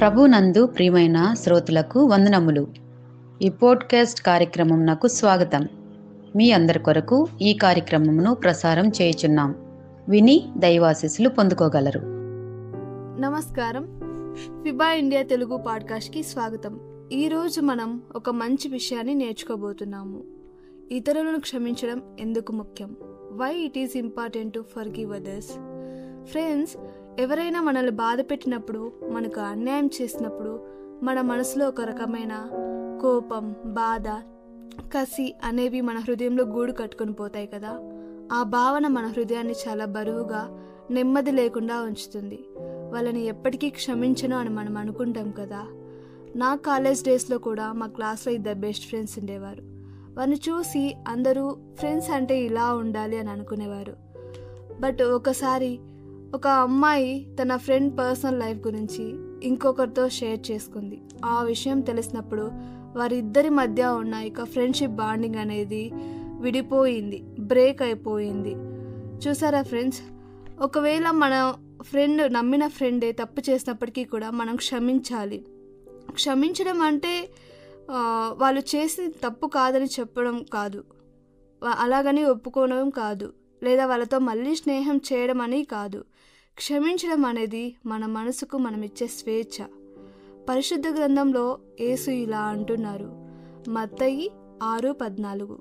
ప్రభునందు ప్రియమైన శ్రోతలకు వందనములు. ఈ పోడ్కాస్ట్ కార్యక్రమంనకు స్వాగతం. మీ అందరి కొరకు ఈ కార్యక్రమమును ప్రసారం చేయుచున్నాం. విని దైవాశీస్సులు పొందుకోగలరు. నమస్కారం. ఫిబా ఇండియా తెలుగు పాడ్కాస్ట్కి స్వాగతం. ఈరోజు మనం ఒక మంచి విషయాన్ని నేర్చుకోబోతున్నాము. ఇతరులను క్షమించడం ఎందుకు ముఖ్యం? Why it is important to forgive others. Friends, ఎవరైనా మనల్ని బాధ పెట్టినప్పుడు, మనకు అన్యాయం చేసినప్పుడు మన మనసులో ఒక రకమైన కోపం, బాధ, కసి అనేవి మన హృదయంలో గూడు కట్టుకొని పోతాయి కదా. ఆ భావన మన హృదయాన్ని చాలా బరువుగా, నెమ్మది లేకుండా ఉంచుతుంది. వాళ్ళని ఎప్పటికీ క్షమించను అని మనం అనుకుంటాం కదా. నా కాలేజ్ డేస్లో కూడా మా క్లాస్లో 2 బెస్ట్ ఫ్రెండ్స్ ఉండేవారు. వారిని చూసి అందరూ ఫ్రెండ్స్ అంటే ఇలా ఉండాలి అని అనుకునేవారు. బట్ ఒకసారి ఒక అమ్మాయి తన ఫ్రెండ్ పర్సనల్ లైఫ్ గురించి ఇంకొకరితో షేర్ చేసుకుంది. ఆ విషయం తెలిసినప్పుడు వారిద్దరి మధ్య ఉన్న ఇక ఫ్రెండ్షిప్ బాండింగ్ అనేది విడిపోయింది, బ్రేక్ అయిపోయింది. చూసారా ఫ్రెండ్స్, ఒకవేళ మన ఫ్రెండ్, నమ్మిన ఫ్రెండే తప్పు చేసినప్పటికీ కూడా మనం క్షమించాలి. క్షమించడం అంటే వాళ్ళు చేసింది తప్పు కాదని చెప్పడం కాదు, అలాగని ఒప్పుకోవడం కాదు, లేదా వాళ్ళతో మళ్ళీ స్నేహం చేయడం అని కాదు. క్షమించడం అనేది మన మనసుకు మనం ఇచ్చే స్వేచ్ఛ. పరిశుద్ధ గ్రంథంలో యేసు ఇలా అంటున్నారు, మత్తయి 6:14,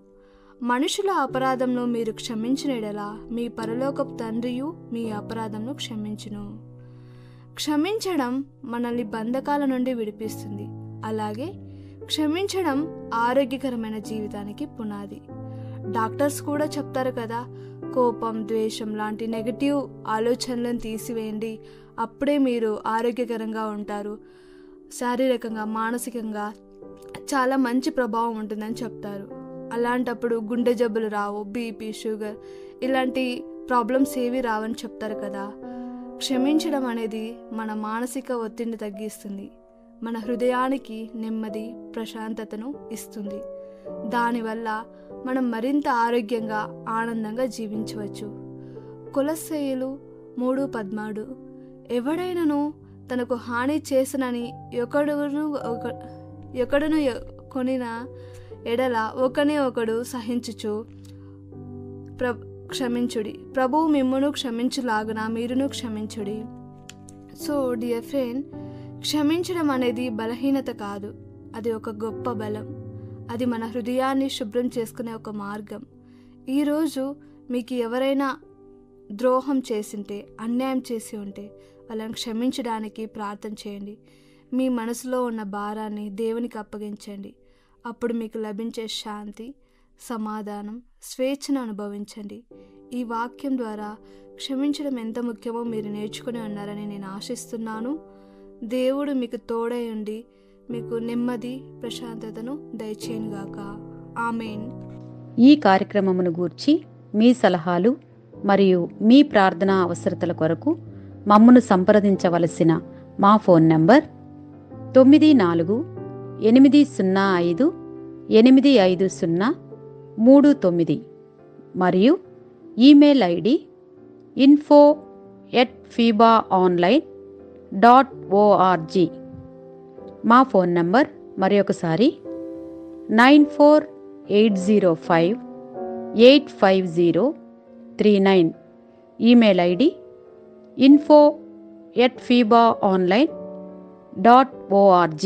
మనుషుల అపరాధంను మీరు క్షమించిన యెడల మీ పరలోకపు తండ్రియు మీ అపరాధంను క్షమించును. క్షమించడం మనల్ని బంధకాల నుండి విడిపిస్తుంది. అలాగే క్షమించడం ఆరోగ్యకరమైన జీవితానికి పునాది. డాక్టర్స్ కూడా చెప్తారు కదా, కోపం, ద్వేషం లాంటి నెగటివ్ ఆలోచనలను తీసివేయండి, అప్పుడే మీరు ఆరోగ్యకరంగా ఉంటారు, శారీరకంగా, మానసికంగా చాలా మంచి ప్రభావం ఉంటుందని చెప్తారు. అలాంటప్పుడు గుండె జబ్బులు రావు, బీపీ, షుగర్ ఇలాంటి ప్రాబ్లమ్స్ ఏవి రావని చెప్తారు కదా. క్షమించడం అనేది మన మానసిక ఒత్తిడిని తగ్గిస్తుంది, మన హృదయానికి నెమ్మది, ప్రశాంతతను ఇస్తుంది. దానివల్ల మనం మరింత ఆరోగ్యంగా, ఆనందంగా జీవించవచ్చు. కొలస్సీయులు 3:13, ఎవడైనను తనకు హాని చేసనని ఒకడును కొనిన ఎడల ఒకని ఒకడు సహించుచు క్షమించుడి, ప్రభువు మిమ్మును క్షమించులాగున మీరును క్షమించుడి. సో డియర్ ఫ్రెండ్, క్షమించడం అనేది బలహీనత కాదు, అది ఒక గొప్ప బలం. అది మన హృదయాన్ని శుభ్రం చేసుకునే ఒక మార్గం. ఈరోజు మీకు ఎవరైనా ద్రోహం చేసింటే, అన్యాయం చేసి ఉంటే వాళ్ళని క్షమించడానికి ప్రార్థన చేయండి. మీ మనసులో ఉన్న భారాన్ని దేవునికి అప్పగించండి. అప్పుడు మీకు లభించే శాంతి, సమాధానం, స్వేచ్ఛను అనుభవించండి. ఈ వాక్యం ద్వారా క్షమించడం ఎంత ముఖ్యమో మీరు నేర్చుకుని ఉన్నారని నేను ఆశిస్తున్నాను. దేవుడు మీకు తోడై ఉండి మీకు నెమ్మది, ప్రశాంతతను దయచేయునుగాక. ఆమేన్. ఈ కార్యక్రమమును గూర్చి మీ సలహాలు మరియు మీ ప్రార్థనా అవసరతల కొరకు మమ్మను సంప్రదించవలసిన మా ఫోన్ నంబర్ 944585085039 మరియు ఈమెయిల్ ఐడి info@fibaonline.org. మా ఫోన్ నంబర్ మరి ఒకసారి 9480585039. Email ID info@fibaonline.org.